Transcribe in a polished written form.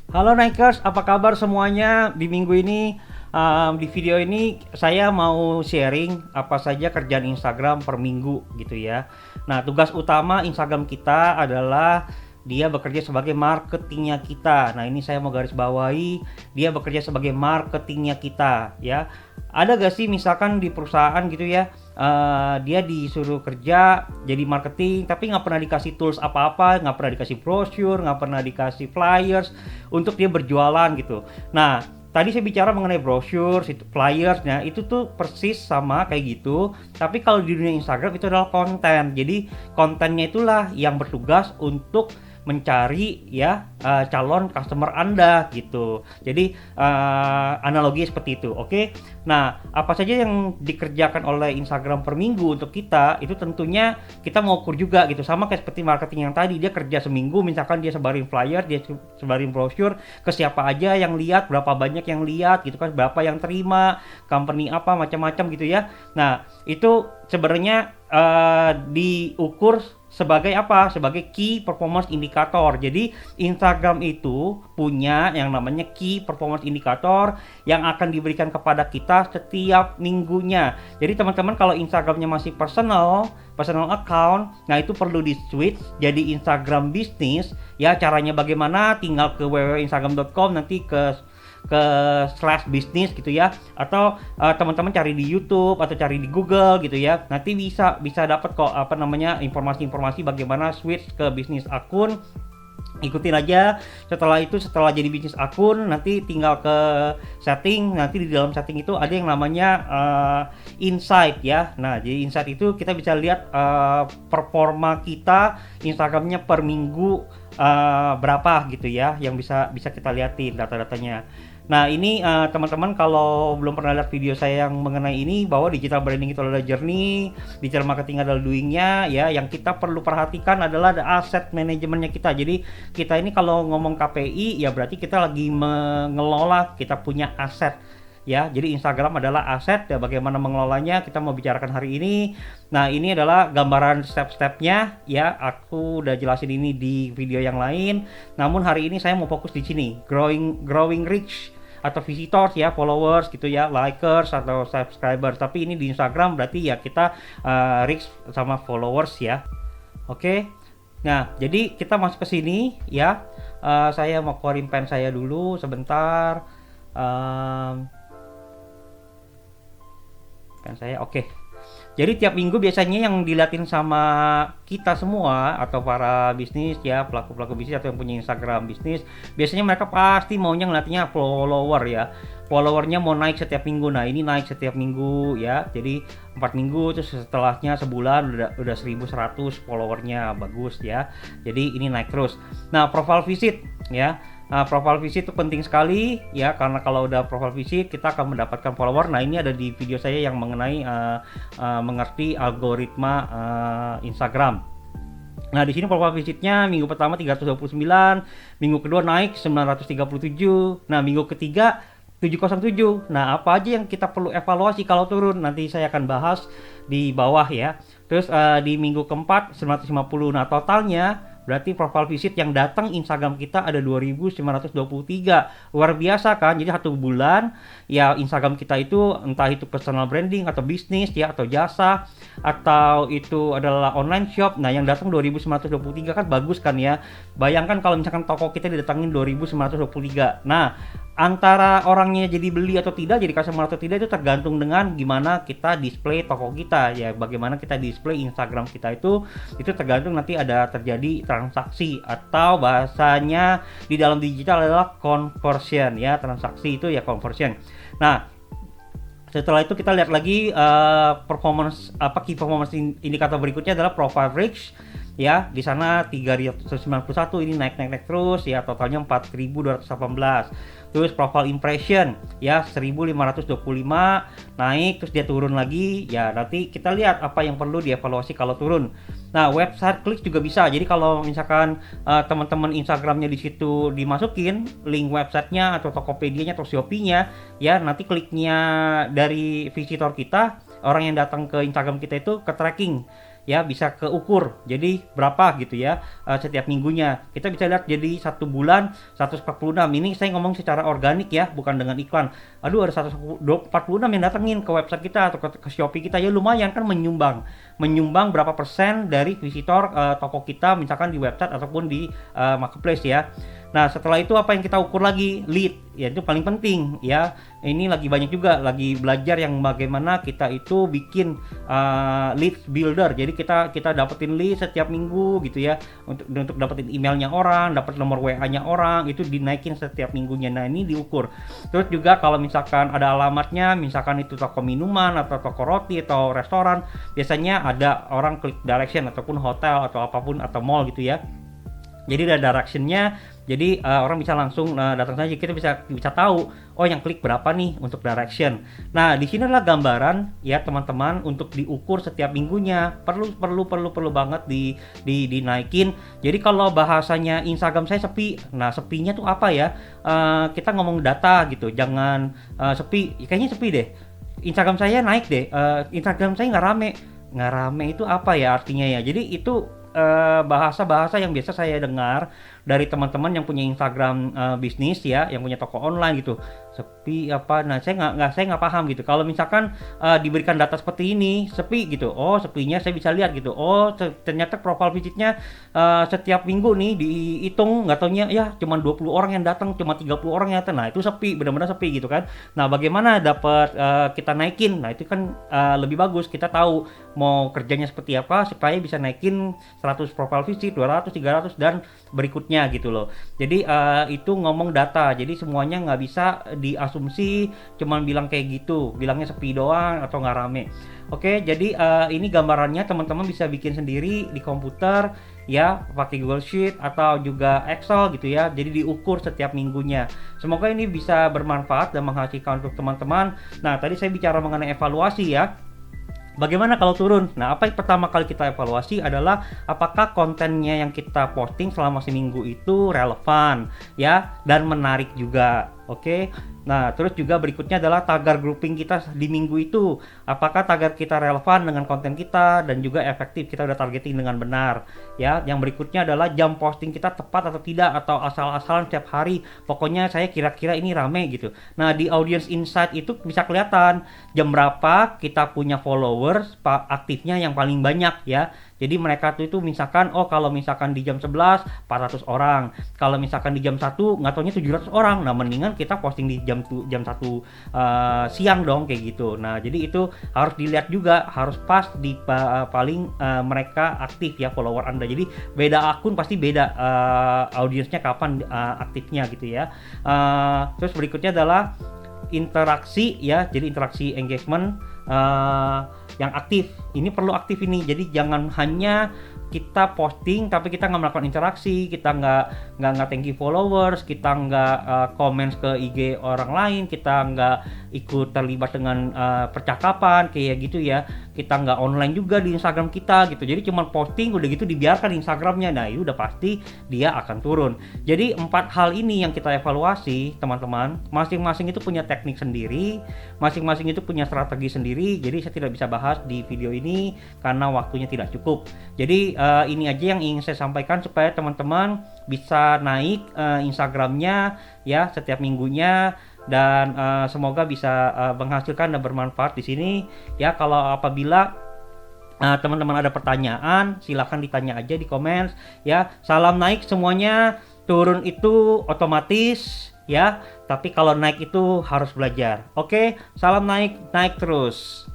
Halo Nikers, apa kabar semuanya? Di minggu ini, di video ini saya mau sharing apa saja kerjaan Instagram per minggu gitu ya. Nah, tugas utama Instagram kita adalah dia bekerja sebagai marketingnya kita. Nah, ini saya mau garis bawahi, dia bekerja sebagai marketingnya kita ya. Ada gak sih misalkan di perusahaan gitu ya, dia disuruh kerja jadi marketing tapi nggak pernah dikasih tools apa-apa, nggak pernah dikasih brosur, nggak pernah dikasih flyers untuk dia berjualan gitu. Nah, tadi saya bicara mengenai brosur, flyers, nah itu tuh persis sama kayak gitu. Tapi kalau di dunia Instagram itu adalah konten. Jadi kontennya itulah yang bertugas untuk mencari ya calon customer Anda gitu. Jadi analogi seperti itu. Oke. Nah, apa saja yang dikerjakan oleh Instagram per minggu untuk kita itu tentunya kita mau ukur juga gitu. Sama kayak seperti marketing yang tadi, dia kerja seminggu misalkan dia sebarin flyer, dia sebarin brosur ke siapa aja yang lihat, berapa banyak yang lihat gitu kan, berapa yang terima, company apa macam-macam gitu ya. Nah, itu sebenarnya diukur sebagai apa? Sebagai key performance indicator. Jadi Instagram itu punya yang namanya key performance indicator yang akan diberikan kepada kita setiap minggunya. Jadi teman-teman kalau Instagramnya masih personal account, nah itu perlu di switch jadi Instagram bisnis ya. Caranya bagaimana? Tinggal ke www.instagram.com, nanti ke slash bisnis gitu ya, atau teman-teman cari di YouTube atau cari di Google gitu ya, nanti bisa dapat kok apa namanya informasi-informasi bagaimana switch ke bisnis akun. Ikutin aja. Setelah jadi bisnis akun, nanti tinggal ke setting. Nanti di dalam setting itu ada yang namanya insight ya. Nah, jadi insight itu kita bisa lihat performa kita Instagramnya per minggu berapa gitu ya, yang bisa kita liatin data-datanya. Nah, ini teman-teman kalau belum pernah lihat video saya yang mengenai ini, bahwa digital branding itu adalah journey, digital marketing adalah doing-nya ya. Yang kita perlu perhatikan adalah ada aset manajemennya kita. Jadi kita ini kalau ngomong KPI ya berarti kita lagi mengelola, kita punya aset ya. Jadi Instagram adalah aset ya, bagaimana mengelolanya kita mau bicarakan hari ini. Nah, ini adalah gambaran step-stepnya ya. Aku udah jelasin ini di video yang lain. Namun hari ini saya mau fokus di sini, growing reach atau visitors ya, followers gitu ya, likers atau subscribers. Tapi ini di Instagram berarti ya kita reach sama followers ya. Oke. Nah, jadi kita masuk ke sini ya. Saya mau keluarin pen saya dulu sebentar. Pen saya oke. Jadi tiap minggu biasanya yang diliatin sama kita semua atau para bisnis ya, pelaku-pelaku bisnis atau yang punya Instagram bisnis, biasanya mereka pasti maunya ngeliatnya follower ya. Followernya mau naik setiap minggu. Nah, ini naik setiap minggu ya. Jadi 4 minggu terus setelahnya sebulan udah 1100 followernya, bagus ya. Jadi ini naik terus. Nah, profile visit ya. Nah, profile visit itu penting sekali ya, karena kalau udah profile visit kita akan mendapatkan follower. Nah, ini ada di video saya yang mengenai mengerti algoritma Instagram. Nah, di sini profile visitnya minggu pertama 329, minggu kedua naik 937, nah minggu ketiga 707. Nah, apa aja yang kita perlu evaluasi kalau turun? Nanti saya akan bahas di bawah ya. Terus di minggu keempat 950. Nah, totalnya berarti profile visit yang datang Instagram kita ada 2923. Luar biasa kan? Jadi 1 bulan ya Instagram kita itu entah itu personal branding atau bisnis ya, atau jasa, atau itu adalah online shop. Nah, yang datang 2923 kan bagus kan ya. Bayangkan kalau misalkan toko kita didatangin 2923. Nah, antara orangnya jadi beli atau tidak, jadi customer atau tidak, itu tergantung dengan gimana kita display toko kita ya, bagaimana kita display Instagram kita itu tergantung nanti ada terjadi transaksi, atau bahasanya di dalam digital adalah conversion ya. Transaksi itu ya conversion. Nah, setelah itu kita lihat lagi key performance indikator berikutnya adalah profile reach ya. Di sana 391, ini naik terus ya, totalnya 4218. Terus profile impression ya 1525, naik terus dia turun lagi ya. Nanti kita lihat apa yang perlu dievaluasi kalau turun. Nah, website klik juga bisa. Jadi kalau misalkan teman-teman Instagramnya di situ dimasukin link websitenya atau Tokopedia-nya atau Shopee-nya ya, nanti kliknya dari visitor kita, orang yang datang ke Instagram kita itu ke tracking ya bisa keukur jadi berapa gitu ya setiap minggunya. Kita bisa lihat jadi 1 bulan 146. Ini saya ngomong secara organik ya, bukan dengan iklan. Aduh, ada 146 yang datengin ke website kita atau ke Shopee kita, ya lumayan kan, menyumbang berapa persen dari visitor toko kita misalkan di website ataupun di marketplace ya. Nah, setelah itu apa yang kita ukur lagi? Lead, ya itu paling penting ya. Ini lagi banyak juga lagi belajar yang bagaimana kita itu bikin lead builder. Jadi kita dapetin lead setiap minggu gitu ya. Untuk dapetin emailnya orang, dapat nomor WA-nya orang, itu dinaikin setiap minggunya. Nah, ini diukur. Terus juga kalau misalkan ada alamatnya, misalkan itu toko minuman atau toko roti atau restoran, biasanya ada orang klik direction ataupun hotel atau apapun atau mall gitu ya. Jadi ada directionnya, jadi orang bisa langsung datang saja. Kita bisa tahu, oh yang klik berapa nih untuk direction. Nah, di sini adalah gambaran ya teman-teman untuk diukur setiap minggunya. Perlu banget dinaikin. Jadi kalau bahasanya Instagram saya sepi. Nah, sepinya tuh apa ya? Kita ngomong data gitu. Jangan sepi. Kayaknya sepi deh. Instagram saya naik deh. Instagram saya nggak rame itu apa ya artinya ya? Jadi itu bahasa-bahasa yang biasa saya dengar dari teman-teman yang punya Instagram bisnis ya, yang punya toko online gitu. Sepi apa? Nah, saya nggak paham gitu. Kalau misalkan diberikan data seperti ini, sepi gitu. Oh, sepinya saya bisa lihat gitu. Oh, ternyata profile visitnya setiap minggu nih dihitung, nggak taunya ya cuma 20 orang yang datang, cuma 30 orang yang datang. Nah, itu sepi, benar-benar sepi gitu kan. Nah, bagaimana dapat kita naikin? Nah, itu kan lebih bagus kita tahu mau kerjanya seperti apa supaya bisa naikin 100 profile visit, 200, 300 dan berikutnya gitu loh. Jadi itu ngomong data. Jadi semuanya nggak bisa diasumsi cuman bilang kayak gitu, bilangnya sepi doang atau nggak rame. Oke, jadi ini gambarannya teman-teman bisa bikin sendiri di komputer ya, pakai Google Sheet atau juga Excel gitu ya. Jadi diukur setiap minggunya. Semoga ini bisa bermanfaat dan menghasilkan untuk teman-teman. Nah, tadi saya bicara mengenai evaluasi ya. Bagaimana kalau turun? Nah, apa yang pertama kali kita evaluasi adalah apakah kontennya yang kita posting selama seminggu itu relevan ya dan menarik juga. Oke. Nah, terus juga berikutnya adalah tagar grouping kita di minggu itu. Apakah tagar kita relevan dengan konten kita dan juga efektif, kita udah targeting dengan benar. Ya, yang berikutnya adalah jam posting kita tepat atau tidak atau asal-asalan setiap hari. Pokoknya saya kira-kira ini rame gitu. Nah, di audience insight itu bisa kelihatan jam berapa kita punya followers aktifnya yang paling banyak ya. Jadi mereka itu misalkan, oh kalau misalkan di jam 11 400 orang, kalau misalkan di jam 1 nggak taunya 700 orang. Nah, mendingan kita posting di jam 1 siang dong kayak gitu. Nah, jadi itu harus dilihat juga, harus pas di paling mereka aktif ya follower Anda. Jadi beda akun pasti beda audiensnya kapan aktifnya gitu ya. Terus berikutnya adalah interaksi ya, jadi interaksi engagement yang aktif. Ini perlu aktif ini. Jadi jangan hanya kita posting tapi kita nggak melakukan interaksi, kita nggak thank you followers, kita nggak comments ke IG orang lain, kita nggak ikut terlibat dengan percakapan kayak gitu ya, kita nggak online juga di Instagram kita gitu. Jadi cuma posting udah gitu dibiarkan di Instagramnya. Nah, itu udah pasti dia akan turun. Jadi 4 hal ini yang kita evaluasi teman-teman. Masing-masing itu punya teknik sendiri, masing-masing itu punya strategi sendiri. Jadi saya tidak bisa bahas di video ini karena waktunya tidak cukup. Jadi ini aja yang ingin saya sampaikan supaya teman-teman bisa naik Instagramnya ya setiap minggunya, dan semoga bisa menghasilkan dan bermanfaat di sini ya. Kalau apabila teman-teman ada pertanyaan silahkan ditanya aja di komen ya. Salam naik semuanya, turun itu otomatis ya, tapi kalau naik itu harus belajar. Oke, salam naik terus.